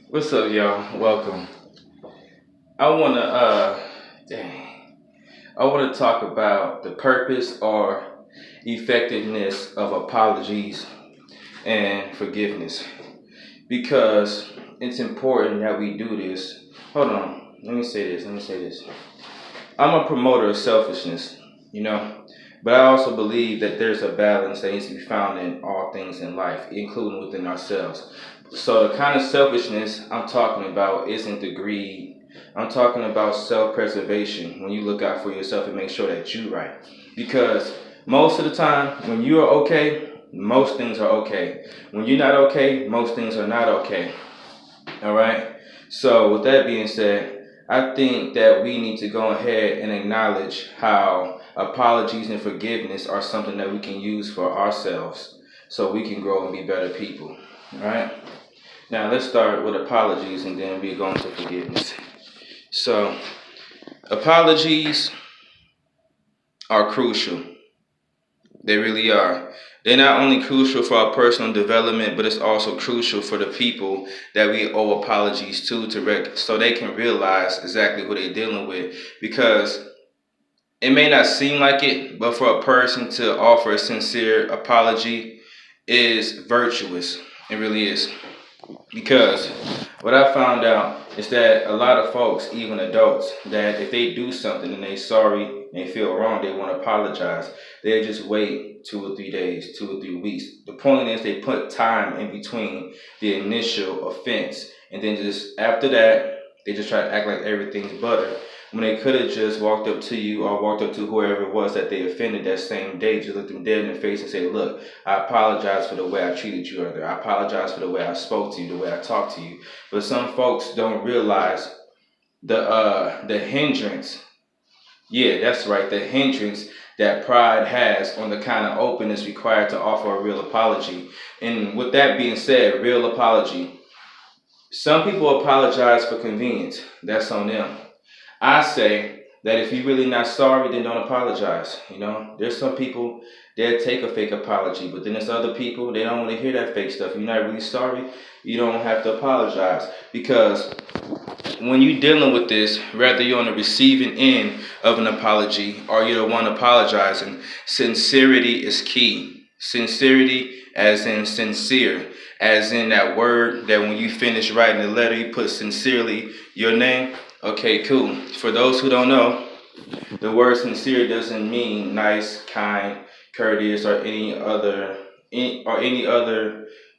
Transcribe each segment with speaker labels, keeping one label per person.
Speaker 1: What's up, y'all? Welcome. I wanna I wanna talk about the purpose or effectiveness of apologies and forgiveness because it's important that we do this. Hold on. Let me say this. I'm a promoter of selfishness, you know, but I also believe that there's a balance that needs to be found in all things in life, including within ourselves. So the kind of selfishness I'm talking about isn't the greed. I'm talking about self-preservation. When you look out for yourself and make sure that you're right, because most of the time when you are okay, most things are okay. When you're not okay, most things are not okay. All right. So with that being said, I think that we need to go ahead and acknowledge how apologies and forgiveness are something that we can use for ourselves so we can grow and be better people. All right. Now let's start with apologies and then we go into forgiveness. So apologies are crucial. They really are. They're not only crucial for our personal development, but it's also crucial for the people that we owe apologies to so they can realize exactly who they're dealing with. Because it may not seem like it, but for a person to offer a sincere apology is virtuous. It really is. Because what I found out is that a lot of folks, even adults, that if they do something and they sorry and they feel wrong, they want to apologize. They just wait 2 or 3 days, 2 or 3 weeks. The point is they put time in between the initial offense, and then just after that, they just try to act like everything's butter. When they could have just walked up to you or walked up to whoever it was that they offended that same day, just look them dead in the face and say, look, I apologize for the way I treated you earlier. I apologize for the way I spoke to you, the way I talked to you. But some folks don't realize the hindrance. Yeah, that's right. The hindrance that pride has on the kind of openness required to offer a real apology. And with that being said, real apology. Some people apologize for convenience. That's on them. I say that if you're really not sorry, then don't apologize. You know, there's some people they'll take a fake apology, but then there's other people they don't want to hear that fake stuff. You're not really sorry, you don't have to apologize because when you're dealing with this, whether you're on the receiving end of an apology or you're the one apologizing, sincerity is key. Sincerity, as in sincere, as in that word that when you finish writing the letter, you put sincerely your name. Okay, cool. For those who don't know, the word sincere doesn't mean nice, kind, courteous, or any other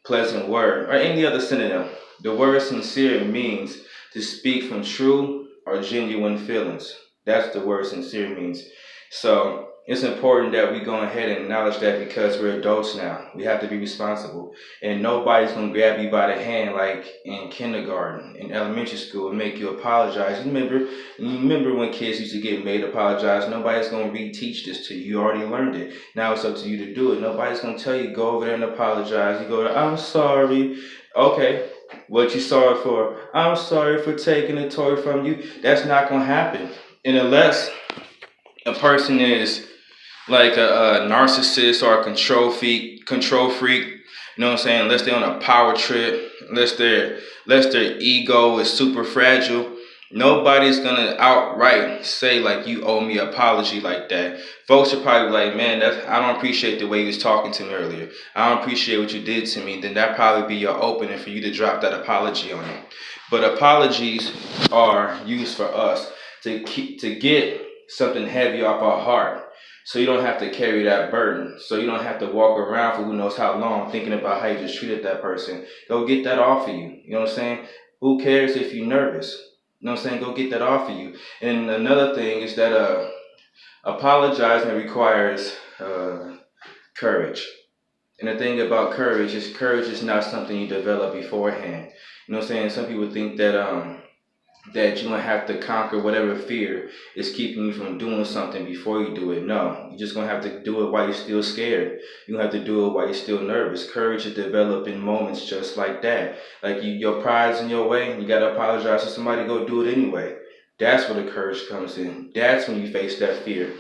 Speaker 1: pleasant word or any other synonym. The word sincere means to speak from true or genuine feelings. That's the word sincere means. So it's important that we go ahead and acknowledge that because we're adults now. We have to be responsible. And nobody's gonna grab you by the hand like in kindergarten, in elementary school, and make you apologize. You remember when kids used to get made apologize? Nobody's gonna reteach this to you. You already learned it. Now it's up to you to do it. Nobody's gonna tell you go over there and apologize. You go, I'm sorry. Okay, what you sorry for? I'm sorry for taking the toy from you. That's not gonna happen. And unless a person is like a narcissist or a control freak, you know what I'm saying? Unless they're on a power trip, unless their ego is super fragile, nobody's gonna outright say like you owe me an apology like that. Folks are probably like, man, I don't appreciate the way you was talking to me earlier. I don't appreciate what you did to me. Then that probably be your opening for you to drop that apology on them. But apologies are used for us to get something heavy off our heart so you don't have to carry that burden. So you don't have to walk around for who knows how long thinking about how you just treated that person. Go get that off of you. You know what I'm saying? Who cares if you're nervous? You know what I'm saying? Go get that off of you. And another thing is that apologizing requires courage. And the thing about courage is not something you develop beforehand. You know what I'm saying? Some people think that you're gonna have to conquer whatever fear is keeping you from doing something before you do it. No, you're just gonna have to do it while you're still scared. You have to do it while you're still nervous. Courage is developed in moments just like that. Like your pride's in your way, and you gotta apologize to somebody. Go do it anyway. That's where the courage comes in. That's when you face that fear.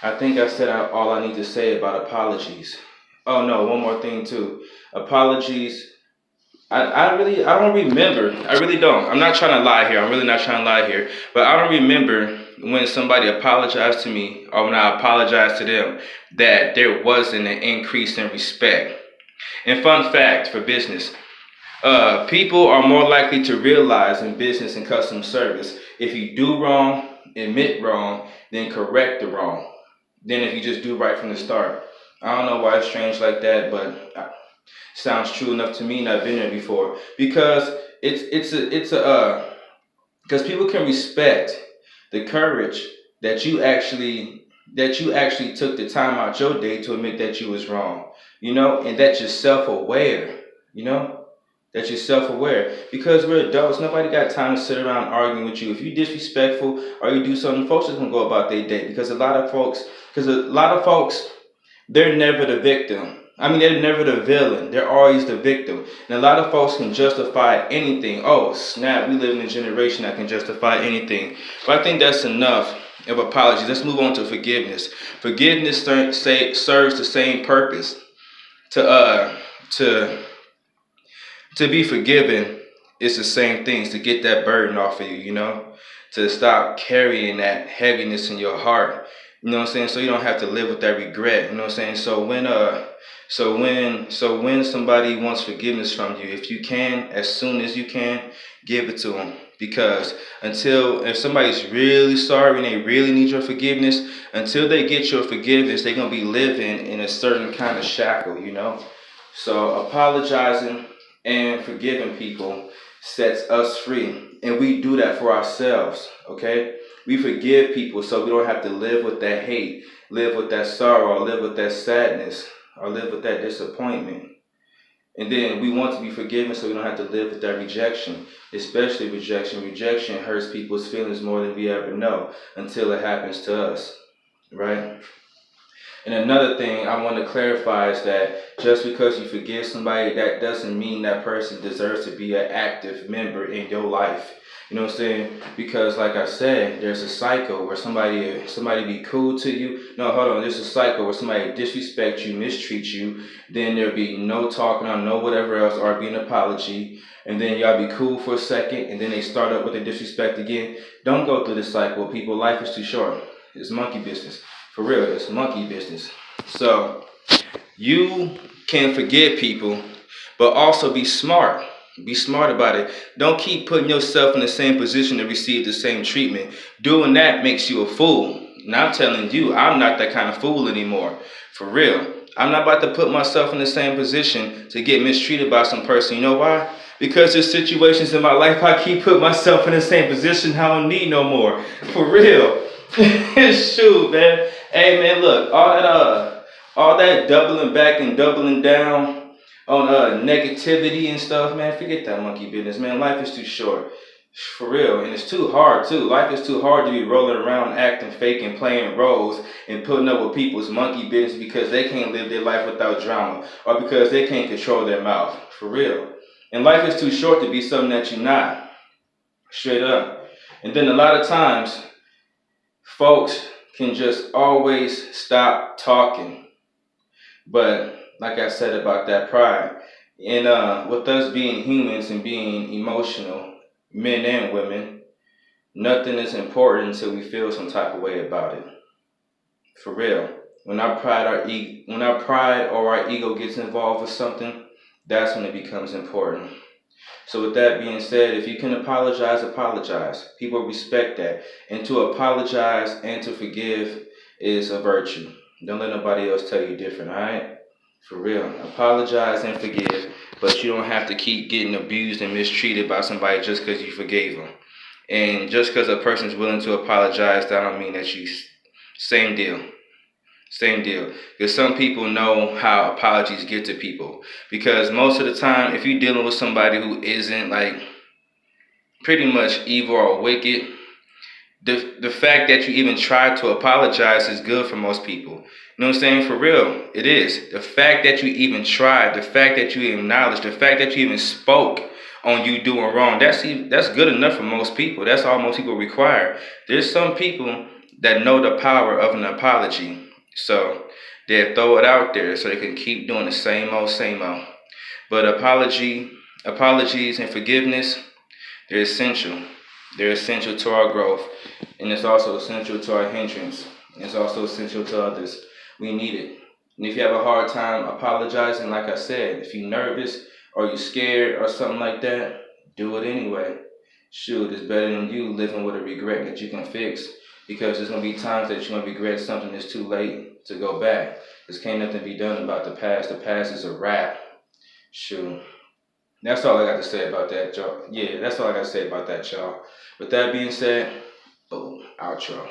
Speaker 1: I think I said all I need to say about apologies. Oh no, one more thing too. Apologies I don't remember. I really don't. I'm not trying to lie here. I'm really not trying to lie here. But I don't remember when somebody apologized to me or when I apologized to them that there wasn't an increase in respect. And fun fact for business, people are more likely to realize in business and customer service if you do wrong, admit wrong, then correct the wrong. Than if you just do right from the start. I don't know why it's strange like that, but sounds true enough to me, and I've been there before. Because it's a because people can respect the courage that you actually took the time out your day to admit that you was wrong, and that you're self-aware, you know, that you're self-aware. Because we're adults, nobody got time to sit around arguing with you. If you disrespectful or you do something, folks just gonna go about their day. Because a lot of folks, they're never the victim. I mean, they're never the villain. They're always the victim. And a lot of folks can justify anything. Oh, snap, we live in a generation that can justify anything. But I think that's enough of apologies. Let's move on to forgiveness. Forgiveness serves the same purpose to to be forgiven. It's the same things to get that burden off of you, to stop carrying that heaviness in your heart. You know what I'm saying? So you don't have to live with that regret. You know what I'm saying? So when somebody wants forgiveness from you, if you can, as soon as you can, give it to them. Because if somebody's really sorry and they really need your forgiveness, until they get your forgiveness, they're gonna be living in a certain kind of shackle. So apologizing and forgiving people sets us free. And we do that for ourselves, okay? We forgive people so we don't have to live with that hate, live with that sorrow, or live with that sadness, or live with that disappointment. And then we want to be forgiven so we don't have to live with that rejection, especially rejection. Rejection hurts people's feelings more than we ever know until it happens to us, right? And another thing I want to clarify is that just because you forgive somebody, that doesn't mean that person deserves to be an active member in your life. You know what I'm saying? Because like I said, there's a cycle where somebody be cool to you. No, hold on. There's a cycle where somebody disrespect you, mistreat you. Then there'll be no talking or no whatever else or be an apology. And then y'all be cool for a second. And then they start up with the disrespect again. Don't go through this cycle, people. Life is too short. It's monkey business. For real, it's monkey business. So you can forgive people, but also be smart. Be smart about it. Don't keep putting yourself in the same position to receive the same treatment. Doing that makes you a fool. And I'm telling you, I'm not that kind of fool anymore. For real. I'm not about to put myself in the same position to get mistreated by some person. You know why? Because there's situations in my life I keep putting myself in the same position I don't need no more. For real. Shoot, man. Hey, man, look, all that doubling back and doubling down on negativity and stuff, man, forget that monkey business, man. Life is too short. For real. And it's too hard, too. Life is too hard to be rolling around acting fake and playing roles and putting up with people's monkey business because they can't live their life without drama or because they can't control their mouth. For real. And life is too short to be something that you're not. Straight up. And then a lot of times, folks can just always stop talking. But like I said about that pride, and with us being humans and being emotional, men and women, nothing is important until we feel some type of way about it. For real. When our pride or our ego gets involved with something, that's when it becomes important. So with that being said, if you can apologize, apologize. People respect that. And to apologize and to forgive is a virtue. Don't let nobody else tell you different, all right? For real. Apologize and forgive, but you don't have to keep getting abused and mistreated by somebody just because you forgave them. And just because a person's willing to apologize, that don't mean that you... Same deal. Same deal. Because some people know how apologies get to people. Because most of the time, if you're dealing with somebody who isn't like pretty much evil or wicked, the fact that you even try to apologize is good for most people. You know what I'm saying? For real, it is. The fact that you even tried, the fact that you acknowledged, the fact that you even spoke on you doing wrong, that's good enough for most people. That's all most people require. There's some people that know the power of an apology. So they'll throw it out there so they can keep doing the same old, same old. But Apologies and forgiveness, they're essential. They're essential to our growth, and it's also essential to our hindrance. It's also essential to others. We need it. And if you have a hard time apologizing, like I said, if you're nervous or you're scared or something like that, do it anyway. Shoot, it's better than you living with a regret that you can fix. Because there's gonna be times that you're gonna regret something that's too late to go back. Because can't nothing be done about the past. The past is a wrap. Shoot. That's all I got to say about that, y'all. Yeah, that's all I got to say about that, y'all. With that being said, boom, outro.